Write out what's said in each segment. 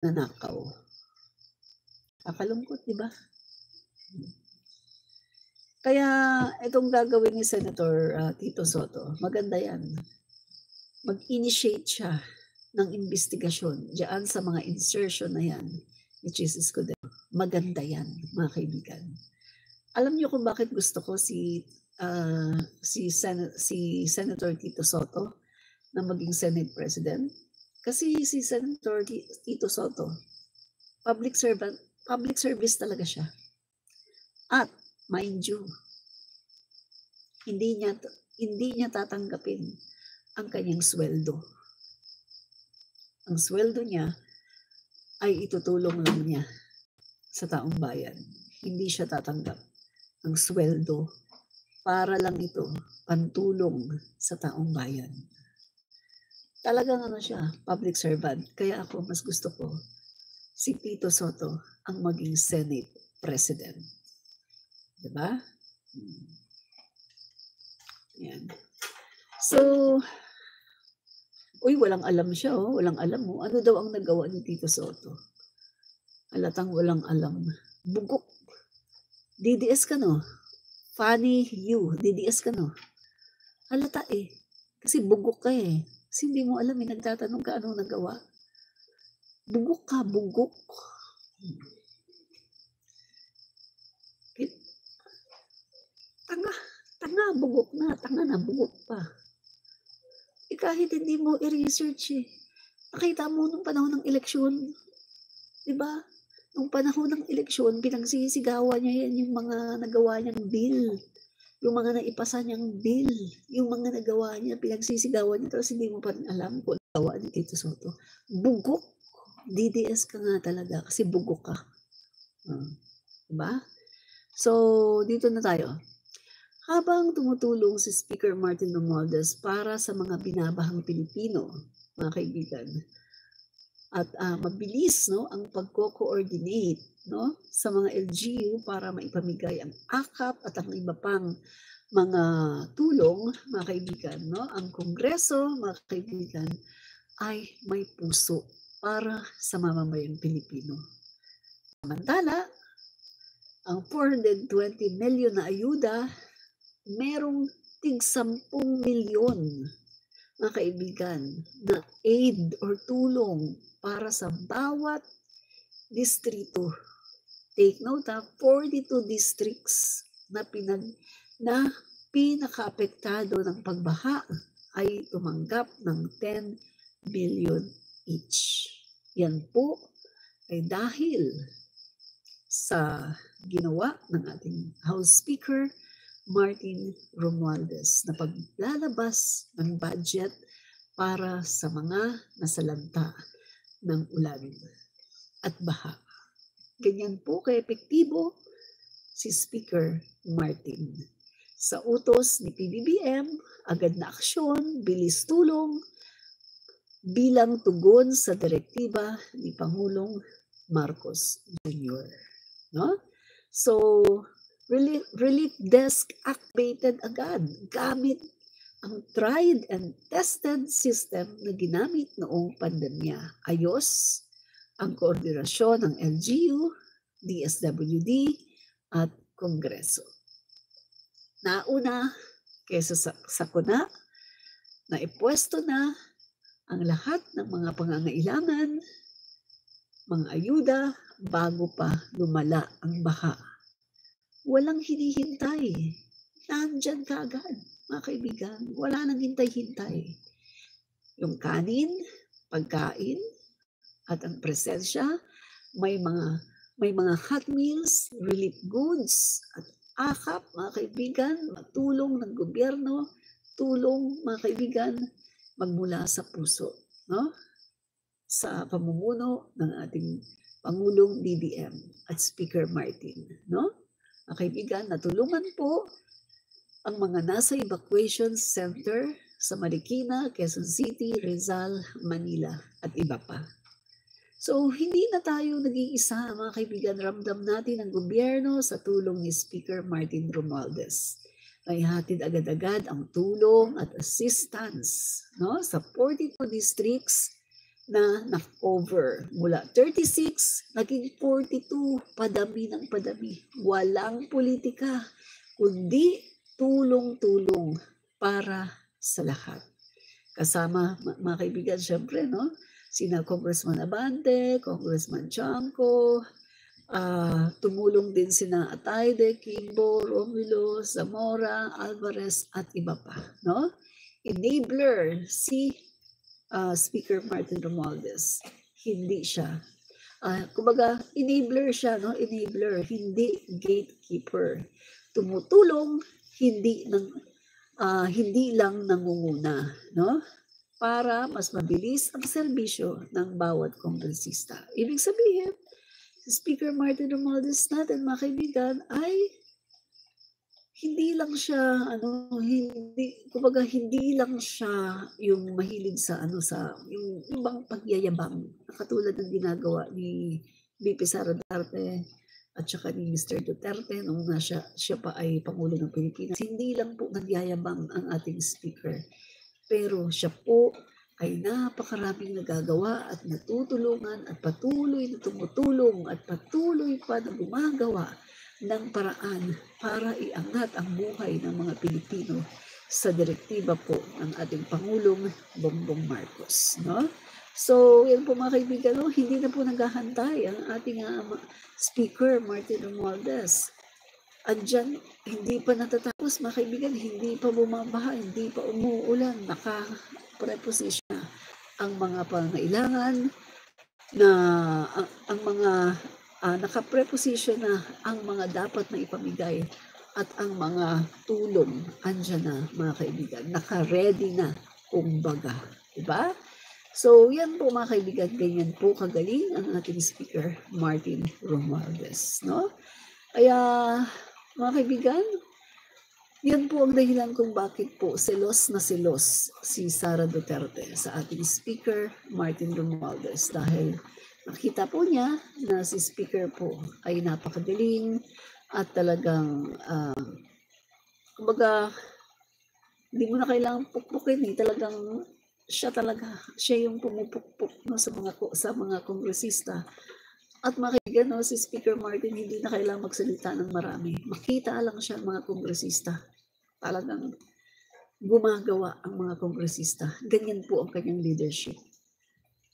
nanakaw. Kakalungkot, di ba? Kaya itong gagawin ni Senator Tito Soto, maganda yan. Mag-initiate siya ng investigasyon diyan sa mga insertion na yan ni Jesus Escudero. Maganda yan, mga kaibigan. Alam niyo kung bakit gusto ko si Senator Tito Soto na maging Senate President? Kasi si Senator Tito Soto, public service talaga siya. At mind you, hindi niya tatanggapin ang kanyang sweldo. Ang sweldo niya ay itutulong lang niya sa taong bayan. Hindi siya tatanggap ang sweldo para lang ito pantulong sa taong bayan. Talagang siya, public servant. Kaya ako mas gusto ko si Tito Soto ang maging Senate President. Diba? Yan. So, walang alam siya, oh. Walang alam mo. Ano daw ang nagawa ni Tito Soto? Halatang walang alam. Bugok. DDS ka, no? Funny you. DDS ka, no? Halata eh. Kasi bugok ka eh. Kasi hindi mo alam eh. Nagtatanong ka anong nagawa. Bugok ka, bugok. Tanga, bugok na. Tanga na, bugok pa. Kahit hindi mo i-research eh. Nakita mo nung panahon ng eleksyon. Diba? Nung panahon ng eleksyon, pinagsisigawan niya yan yung mga nagawa niyang bill. Yung mga naipasa niyang bill. Yung mga nagawa niya, pinagsisigawan niya. Tapos hindi mo pa rin alam kung nagawa ni Tito Soto. Bugok. DDS ka nga talaga kasi bugok ka. Diba? So, dito na tayo. Habang tumutulong si Speaker Martin Romualdez para sa mga binabahang Pilipino, mga kaibigan, at mabilis ang pagko-coordinate sa mga LGU para maipamigay ang AKAP at ang iba pang mga tulong, mga kaibigan, ang Kongreso, mga kaibigan, ay may puso para sa mamamayang Pilipino. Samantala, ang 420 million na ayuda, merong tig 10 milyon, mga kaibigan, na aid or tulong para sa bawat distrito. Take note 42 districts na pinaka-apektado ng pagbaha ay tumanggap ng 10 billion each. Yan po ay dahil sa ginawa ng ating House Speaker Martin Romualdez na paglalabas ng budget para sa mga nasalanta ng ulan at baha. Ganyan po ka-epektibo si Speaker Martin. Sa utos ni PBBM, agad na aksyon, bilis tulong, bilang tugon sa direktiba ni Pangulong Marcos Jr. So, Relief Desk activated agad gamit ang tried and tested system na ginamit noong pandemya. Ayos ang koordinasyon ng LGU, DSWD at Kongreso. Nauna kaysa sa sakuna na ipwesto na ang lahat ng mga pangangailangan, mga ayuda bago pa lumala ang baha. Walang hinihintay. Nandyan ka agad, mga kaibigan. Wala nang hintay-hintay. Yung kanin, pagkain, at ang presensya, may mga hot meals, relief goods, at AKAP, mga kaibigan, matulong ng gobyerno, tulong, mga kaibigan, magmula sa puso, sa pamumuno ng ating Pangulong BBM at Speaker Martin, Mga kaibigan, natulungan po ang mga nasa evacuation center sa Marikina, Quezon City, Rizal, Manila at iba pa. So, hindi na tayo nag-iisa, mga kaibigan. Ramdam natin ang gobyerno sa tulong ni Speaker Martin Romualdez. May hatid agad-agad ang tulong at assistance sa 42 districts na na-cover. Mula 36, naging 42, padami ng padami. Walang politika, kundi tulong-tulong para sa lahat. Kasama, mga kaibigan, syempre, no? Sina Congressman Abante, Congressman Chanco, tumulong din sina Atayde, Kimbo, Romulo, Zamora, Alvarez, at iba pa, no? Enabler, si Speaker Martin Romualdez. Hindi siya. Kumbaga, enabler siya, no? Enabler, hindi gatekeeper. Tumutulong, hindi lang nangunguna, no? Para mas mabilis ang serbisyo ng bawat kongresista. Ibig sabihin, si Speaker Martin Romualdez natin, mga kaibigan, ay hindi lang siya hindi lang siya yung mahilig sa yung ibang pagyayabang, katulad ng ginagawa ni VP Sara Duterte at saka ni Mr. Duterte nung siya pa ay Pangulo ng Pilipinas. Hindi lang po nagyayabang ang ating speaker, pero siya po ay napakaraming nagagawa at natutulungan at patuloy na tumutulong at patuloy pa na gumagawa ng paraan para iangat ang buhay ng mga Pilipino sa direktiba po ng ating Pangulong Bongbong Marcos, no? So, yan po mga kaibigan, no? Hindi na po naghahantay ang ating Speaker Martin Romualdez. Andyan, hindi pa natatapos mga kaibigan, hindi pa bumabaha, hindi pa umuulan, naka-preposition na ang mga pangailangan na ang mga naka-preposition na ang mga dapat na ipamigay at ang mga tulong andyan na mga kaibigan, naka-ready na kumbaga, diba? So yan po mga kaibigan, ganyan po kagaling ang ating Speaker Martin Romualdez, no? Kaya mga kaibigan, yan po ang dahilan kung bakit po selos na selos si Sara Duterte sa ating Speaker Martin Romualdez, dahil nakita po niya na si Speaker po ay napakagaling at talagang kumbaga hindi mo na kailangang pukpukin, talagang siya yung pumupukpok, no, sa mga kongresista. At makikita, no, si Speaker Martin hindi na kailangang magsalita ng marami, makita lang siya mga kongresista, talagang gumagawa ang mga kongresista. Ganyan po ang kanyang leadership.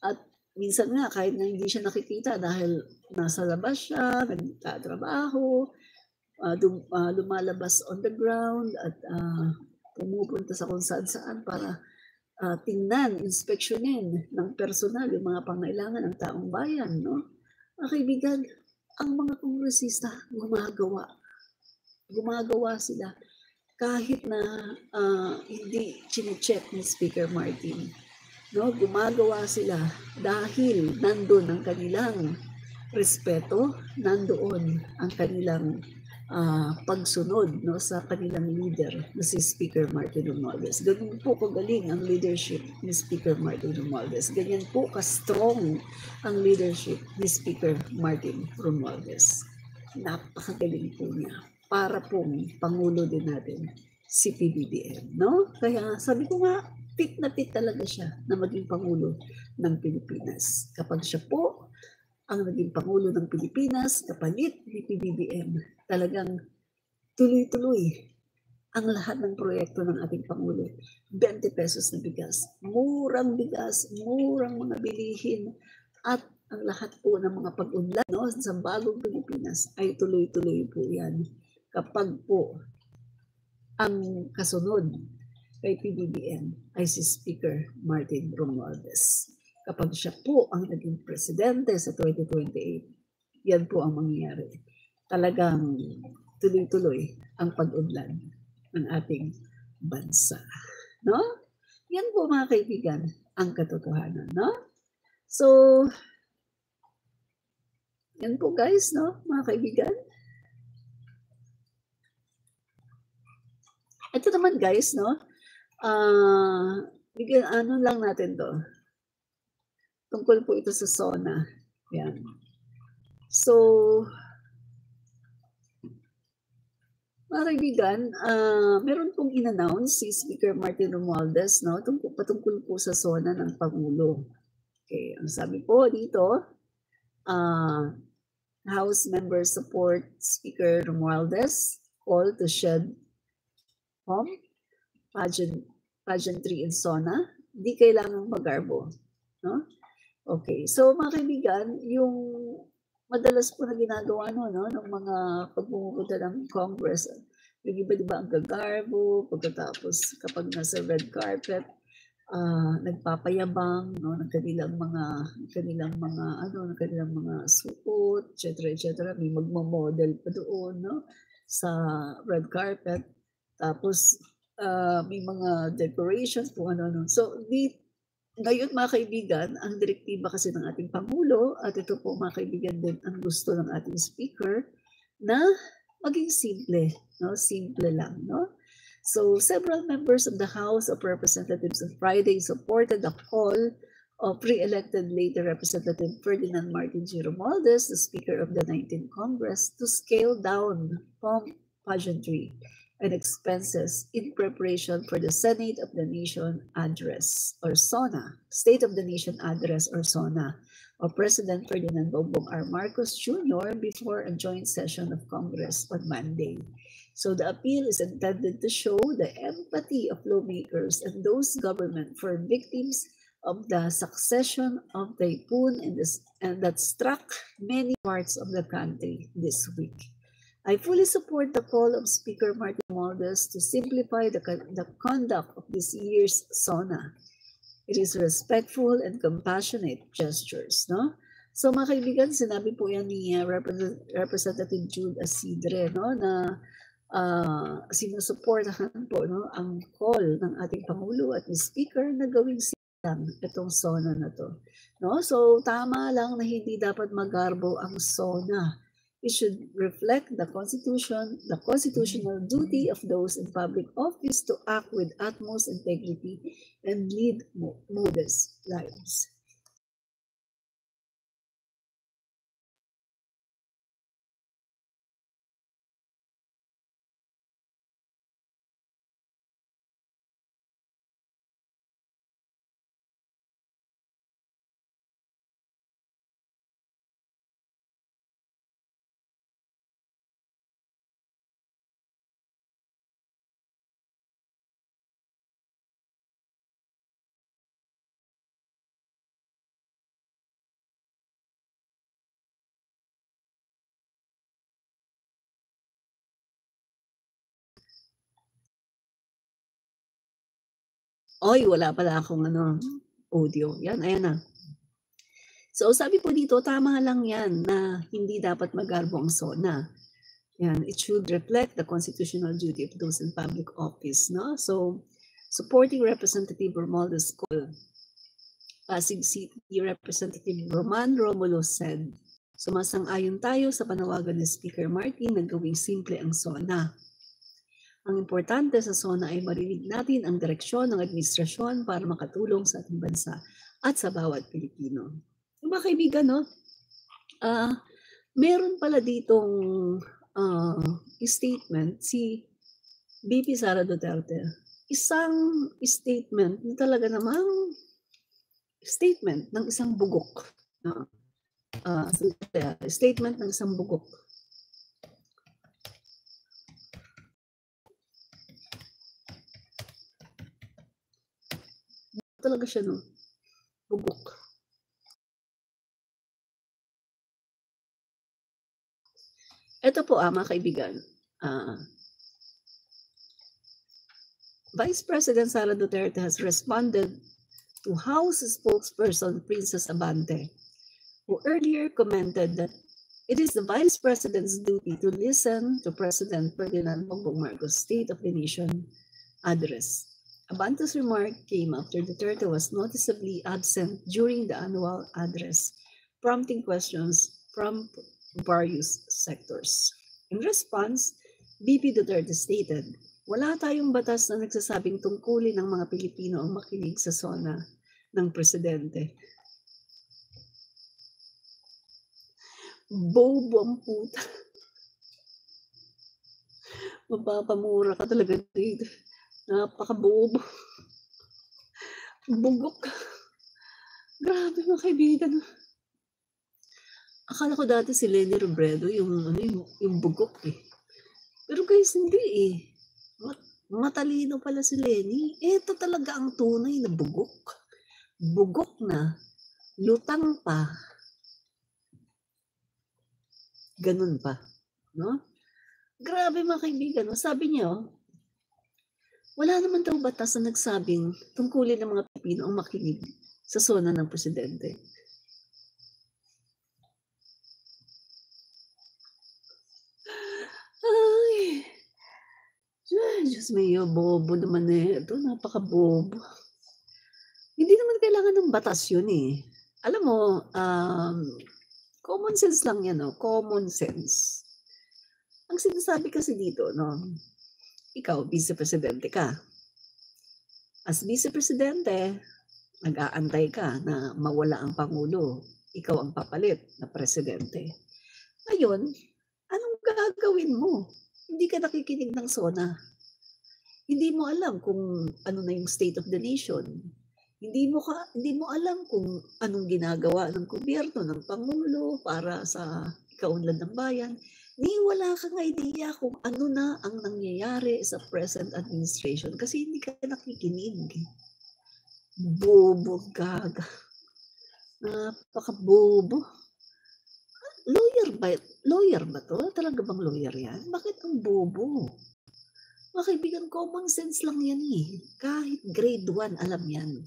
At minsan nga, kahit na hindi siya nakikita dahil nasa labas siya, nagtatrabaho, lumalabas on the ground at pumupunta sa kung saan para tingnan, inspeksyonin ng personal yung mga pangailangan ng taong bayan, no? Mga kaibigan, ang mga kongresista gumagawa sila kahit na hindi chine-check ni Speaker Martin. No, gumagawa sila dahil nandoon ang kanilang respeto, nandoon ang kanilang pagsunod, no, sa kanilang leader na si Speaker Martin Romualdez. Ganyan po kagaling ang leadership ni Speaker Martin Romualdez. Ganyan po ka-strong ang leadership ni Speaker Martin Romualdez. Napakagaling po niya para pong Pangulo din natin si PBBM, no? Kaya sabi ko nga, fit na fit talaga siya na maging Pangulo ng Pilipinas. Kapag siya po ang naging Pangulo ng Pilipinas, kapalit ni PBBM, talagang tuloy-tuloy ang lahat ng proyekto ng ating Pangulo. 20 pesos na bigas, murang mga bilihin, at ang lahat po ng mga pag-unlad, no, sa bagong Pilipinas ay tuloy-tuloy po yan. Kapag po ang kasunod kay PBBM ay si Speaker Martin Romualdez. Kapag siya po ang naging presidente sa 2028, yan po ang mangyayari. Talagang tuloy-tuloy ang pag-unlad ng ating bansa, no? Yan po mga kaibigan ang katotohanan, no? So, yan po guys, no, mga kaibigan. Ito naman guys, no, ano lang natin to. Tungkol po ito sa SONA. Yan. So, mga kaibigan, meron pong in-announce si Speaker Martin Romualdez, no, patungkol po sa SONA ng Pangulo. Okay, ang sabi po dito, House members support Speaker Romualdez call to shed home pageantry in SONA. Di kailangang magarbo. No? Okay, so mga kaibigan, yung madalas po na ginagawa ng mga pagpupunta ng Congress, yung iba diba ang gagarbo, pagkatapos kapag nasa red carpet, nagpapayabang ng kanilang mga suot, etc. May magmo-model pa doon sa red carpet. Tapos may mga decorations kung ano. So ngayon mga kaibigan, ang direktiba kasi ng ating Pangulo, at ito po mga kaibigan din ang gusto ng ating speaker, na maging simple, simple lang, So several members of the House of Representatives on Friday supported the call of re-elected later Representative Ferdinand Martin G. Romualdez, the Speaker of the 19th Congress, to scale down pomp, pageantry, and expenses in preparation for the Senate of the Nation Address, or SONA, State of the Nation Address, or SONA, of President Ferdinand Bongbong R. Marcos Jr. before a joint session of Congress on Monday. So the appeal is intended to show the empathy of lawmakers and those government for victims of the succession of typhoon and that struck many parts of the country this week. I fully support the call of Speaker Martin Romualdez to simplify the conduct of this year's SONA. It is respectful and compassionate gestures, no? So mga kaibigan, sinabi po yan ni Representative Jude Asidre, na sinusuportahan po ang call ng ating Pangulo at ni Speaker na gawing silang itong SONA na to. So tama lang na hindi dapat magarbo ang SONA. It should reflect the constitutional duty of those in public office to act with utmost integrity and lead modest lives. Oy, wala pala akong audio. Yan, ayan na. So sabi po dito, tama lang yan na hindi dapat magarbo ang SONA. Yan, it should reflect the constitutional duty of those in public office, no? So supporting Representative Romualdez call, Pasig City Representative Roman Romulo said, sumasang-ayon tayo sa panawagan ni Speaker Martin na gawing simple ang SONA. Ang importante sa SONA ay marinig natin ang direksyon ng administrasyon para makatulong sa ating bansa at sa bawat Pilipino. Mga kaibigan, meron pala ditong statement si VP Sara Duterte. Isang statement na talaga namang statement ng isang bugok. Statement ng isang bugok. Talaga siya, bugok. Ito po, mga kaibigan. Vice President Sara Duterte has responded to House spokesperson Princess Abante, who earlier commented that it is the Vice President's duty to listen to President Ferdinand Bongbong Marcos' State of the Nation address. Abante's remark came after Duterte was noticeably absent during the annual address, prompting questions from various sectors. In response, VP Duterte stated, wala tayong batas na nagsasabing tungkulin ng mga Pilipino ang makinig sa SONA ng Presidente. Bobo ang puta. Mapapamura ka talaga dito. Napakabobo. Bugok. Grabe mga kaibigan. Akala ko dati si Leni Robredo yung ano, yung bugok eh. Pero guys, hindi eh. Matalino pala si Leni. Ito talaga ang tunay na bugok. Bugok na, lutang pa. Ganun pa, no? Grabe mga kaibigan, sabi niya, wala naman daw batas na nagsabing tungkulin ng mga Pilipino ang makinig sa sona ng presidente. Ay, Diyos mio, bobo naman eh. Ito, napaka-bobo. Hindi naman kailangan ng batas yun eh. Alam mo, common sense lang yan, no? Common sense. Ang sinasabi kasi dito, no? Ikaw, vice-presidente ka. As vice-presidente, nag-aantay ka na mawala ang Pangulo. Ikaw ang papalit na presidente. Ngayon, anong gagawin mo? Hindi ka nakikinig ng SONA. Hindi mo alam kung ano na yung state of the nation. Hindi mo alam kung anong ginagawa ng gobyerno, ng Pangulo para sa kaunlad ng bayan. Wala kang idea kung ano na ang nangyayari sa present administration kasi hindi ka nakikinig. Bobo, gaga. Napaka-bobo. Lawyer ba to? Talaga bang lawyer yan? Bakit ang bobo? Mga kaibigan, common sense lang yan eh. Kahit grade 1, alam yan.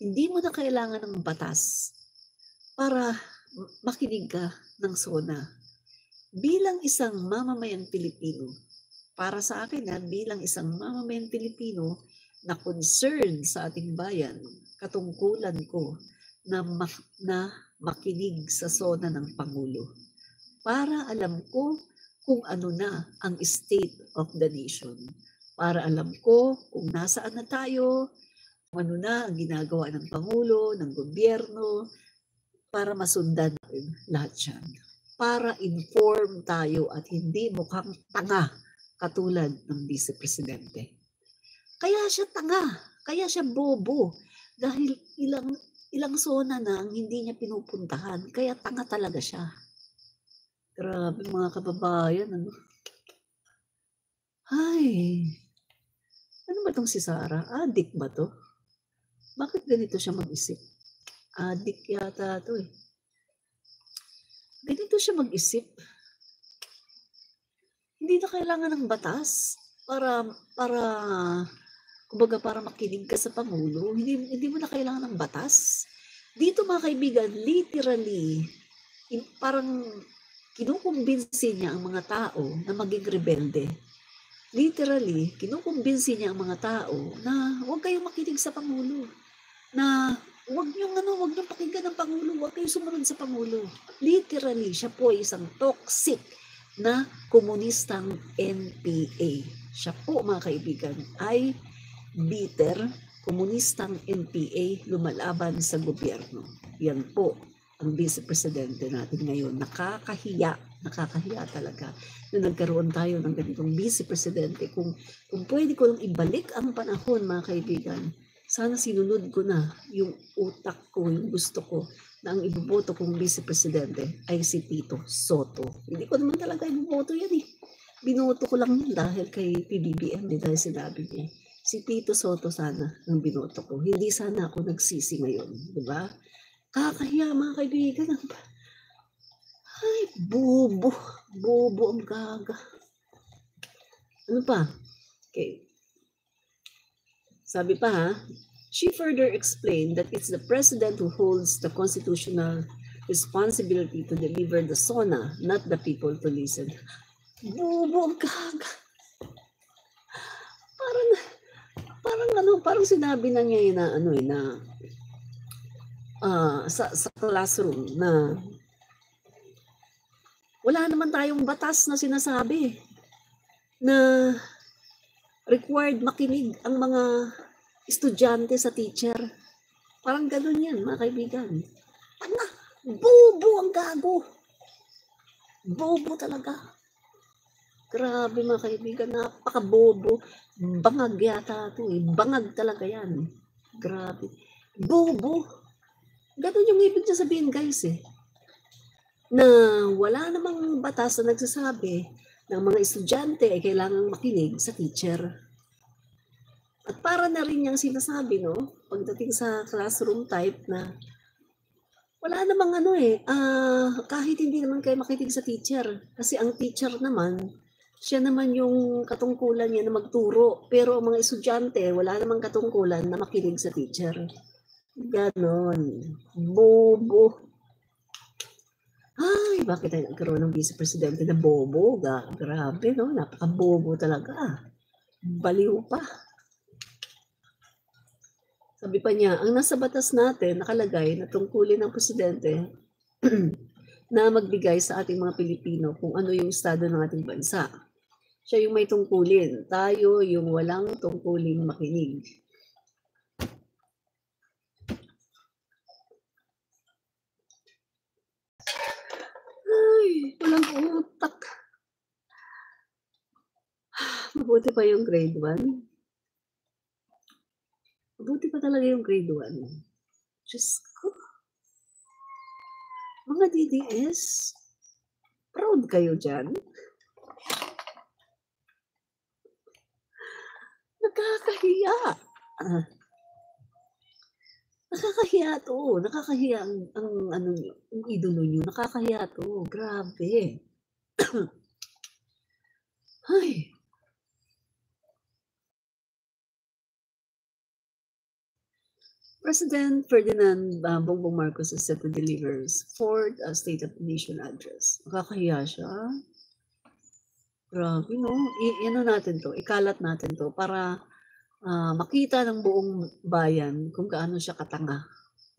Hindi mo na kailangan ng batas para makinig ka ng SONA. Bilang isang mamamayang Pilipino, para sa akin bilang isang mamamayang Pilipino na concerned sa ating bayan, katungkulan ko na makinig sa SONA ng Pangulo para alam ko kung ano na ang state of the nation. Para alam ko kung nasaan na tayo, kung ano na ang ginagawa ng Pangulo, ng gobyerno, para masundan natin lahat yan. Para inform tayo at hindi mukhang tanga katulad ng vice-presidente. Kaya siya tanga, kaya siya bobo, dahil ilang SONA na ang hindi niya pinupuntahan, kaya tanga talaga siya. Grabe mga kababayan, ano? Ay, ano ba tong si Sarah? Adik ba to? Bakit ganito siya mag-isip? Adik yata to eh. Ganito siya mag-isip. Hindi na kailangan ng batas kumbaga para makinig ka sa Pangulo. Hindi mo na kailangan ng batas. Dito mga kaibigan, literally, parang kinukumbinsi niya ang mga tao na maging rebelde. Literally, kinukumbinsi niya ang mga tao na huwag kayong makinig sa Pangulo. Na huwag niyong pakinggan ng Pangulo, huwag kayong sumunod sa Pangulo. Literally, siya po ay isang toxic na komunistang NPA. Siya po mga kaibigan ay bitter, komunistang NPA lumalaban sa gobyerno. Yan po ang vice-presidente natin ngayon. Nakakahiya talaga na nagkaroon tayo ng ganitong vice-presidente. Kung pwede ko lang ibalik ang panahon mga kaibigan, sana sinunod ko na yung utak ko, yung gusto ko, na ang iboboto kong vice-presidente ay si Tito Sotto. Hindi ko naman talaga iboboto yan eh. Binoto ko lang yan dahil kay PBBM, dahil sinabi niya. Si Tito Sotto sana ang binoto ko. Hindi sana ako nagsisi ngayon. Diba? Kakahiya mga kaibigan. Ay, bobo. Bobo ang gaga. Ano pa? Okay. Sabi pa ha, she further explained that it's the president who holds the constitutional responsibility to deliver the SONA, not the people to listen. Bobo ang gaga. Parang sinabi na niya na sa classroom na wala naman tayong batas na sinasabi na required makinig ang mga estudyante sa teacher. Parang gano'n yan, mga kaibigan. Tanga, bobo ang gago. Bobo talaga. Grabe mga kaibigan, napaka-bobo. Bangag yata ito eh. Bangag talaga yan. Grabe. Bobo. Ganun yung ibig niya sabihin, guys, eh. Na wala namang batas na nagsasabi ng mga estudyante ay kailangang makinig sa teacher. At para na rin niyang sinasabi, no, pagdating sa classroom type na wala namang ano eh, kahit hindi naman kayo makinig sa teacher. Kasi ang teacher naman, siya naman yung katungkulan niya na magturo. Pero ang mga estudyante, wala namang katungkulan na makinig sa teacher. Ganon. Bobo. Ay, bakit tayo nagkaroon ng vice presidente na bobo? Grabe, no? Napaka-bobo talaga. Baliw pa. Sabi pa niya, ang nasa batas natin nakalagay na tungkulin ng presidente na magbigay sa ating mga Pilipino kung ano yung estado ng ating bansa. Siya yung may tungkulin. Tayo yung walang tungkuling makinig. Ay, walang utak. Mabuti pa yung grade 1. Mabuti pa talaga yung grade 1. Diyos ko. Mga DDS, proud kayo dyan? Nakakahiya. Nakakahiya to. Nakakahiya ang ano nyo, ang idolo nyo. Nakakahiya to. Grabe. Ay. President Ferdinand Bongbong Marcos is set to deliver his fourth State of the Nation address. Nakakahiya siya. Grabe, no? Ano natin to, ikalat natin to para makita ng buong bayan kung gaano siya katanga.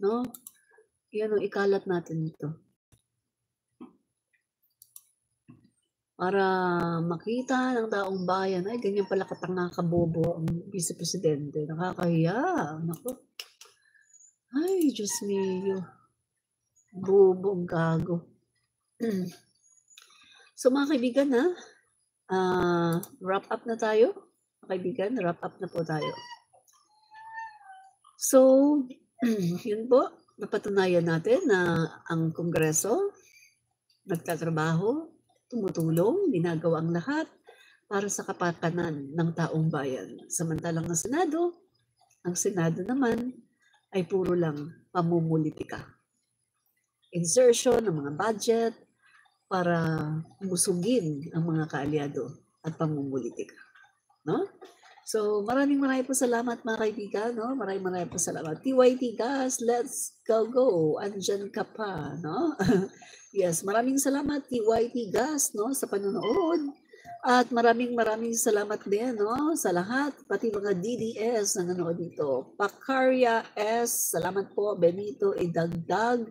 No? Yan, ikalat natin ito. Para makita ng taong bayan, ay ganyan pala katanga kabobo ang Vice Presidente. Nakakahiya. Naku. Ay, Diyos mio. Bobo, gago. So mga kaibigan, wrap up na tayo. Mga kaibigan, wrap up na po tayo. So, yun po, napatunayan natin na ang Kongreso nagtatrabaho, tumutulong, ginagawa ang lahat para sa kapakanan ng taong bayan. Samantalang ang Senado naman ay puro lang pamumulitika. Insertion ng mga budget para musugin ang mga kaalyado at pamumulitika. No? So, maraming po salamat mga kaibigan, no? Maraming po salamat. TYT Gas, let's go. Andyan ka pa, no? Yes, maraming salamat TYT Gas, no, sa panonood. At maraming salamat din, no, sa lahat, pati mga DDS na nanood dito. Pacaria S, salamat po. Benito Idagdag,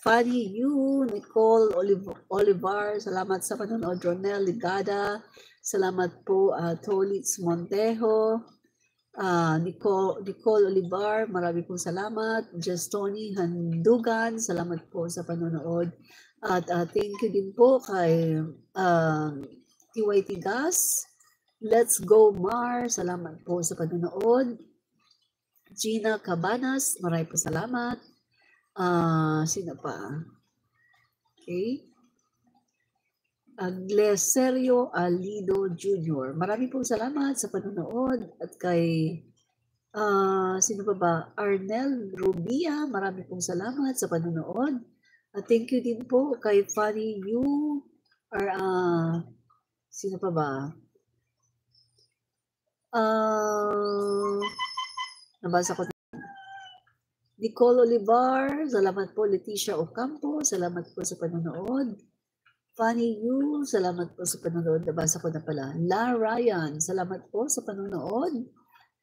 Fanny Yu, Nicole Olivar, salamat sa panonood. Ronel Ligada, salamat po. Tolitz Montejo, Nicole Olivar, marami pong salamat. Justoni Handugan, salamat po sa panonood. At thank you din po kay TYT Gas. Let's Go Mar, salamat po sa panonood. Gina Cabanas, marami po salamat. Sino pa? Okay. Agleserio Alido Jr. Marami pong salamat sa panonood. At kay sino pa ba? Arnel Rubia, marami pong salamat sa panonood. At thank you din po kay Fanny Yu. Sino pa ba? Nabasa ko. Nicole Olivar, salamat po. Leticia Ocampo, salamat po sa panonood. Fanny Yu, salamat po sa panonood. Nabasa ko na pala. La Ryan, salamat po sa panonood.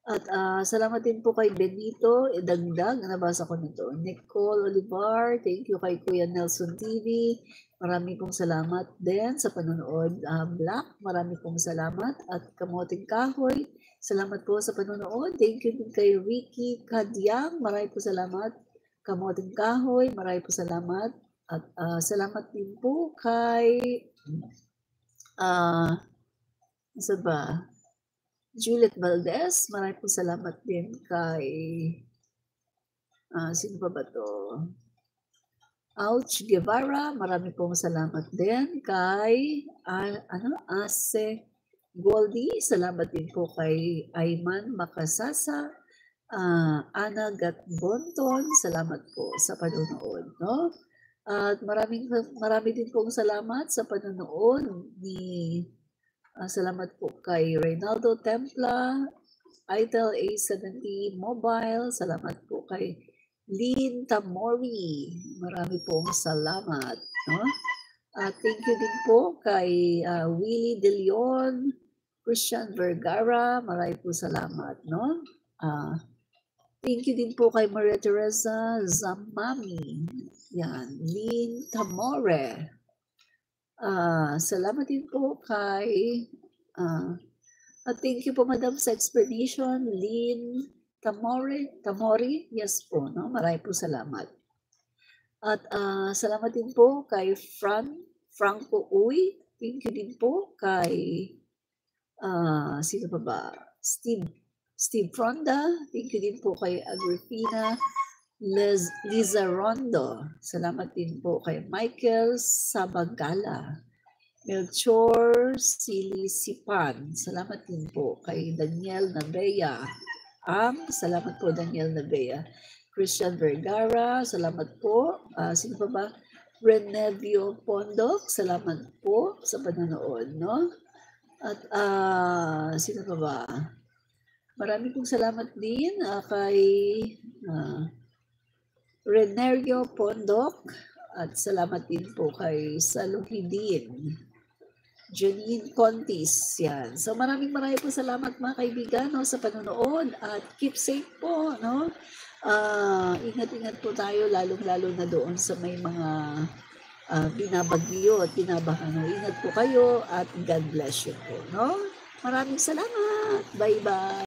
At salamat din po kay Benito Idagdag, nabasa ko nito. Nicole Olivar, thank you kay Kuya Nelson TV. Marami pong salamat din sa panonood. Black, marami pong salamat. At Kamoting Kahoy, salamat po sa panonood. Thank you din kay Ricky Kadyang, marami po salamat. Kamoting Kahoy, marami po salamat. At salamat din po kay isa ba? Juliet Valdez, marami po salamat din kay Sino pa ba 'to? Ouch Guevara, marami pong salamat din kay Ase Goldie, salamat din po kay Ayman Makasasa, Ana Gatbonton, salamat po sa panonood, no? At marami din pong salamat sa panonood ni salamat po kay Reynaldo Templa, Itel A70 Mobile, salamat po kay Lynn Tamori, marami pong salamat, no? At thank you din po kay Willie De Leon, Christian Vergara, marami po salamat, no? Thank you din po kay Maria Teresa Zamami, yan, Lynn Tamore. Salamat din po kay thank you po madam sa explanation, Lynn Tamori, yes po, no? Marami po salamat. At salamat din po kay Franco Uy, thank you din po kay sino pa ba? Steve Fronda, thank you din po kay Agripina Liza Rondo, salamat din po kay Michael Sabagala, Melchor Silisipan, salamat din po kay Daniel Nabea, salamat po Daniel Nabea, Christian Vergara, salamat po, sino pa ba? Renevio Pondok, salamat po sa panonood, no? At sino pa ba? Marami pong salamat din kay Renerio Pondok at salamat din po kay Saluhidin, Janine Contis, yan. So maraming po salamat mga kaibigan, no, sa panonood at keep safe po, no? Ingat-ingat po tayo lalong-lalo na doon sa may mga binabagyo at binabahan. No? Ingat po kayo at God bless you po, no? Maraming salamat. Bye-bye.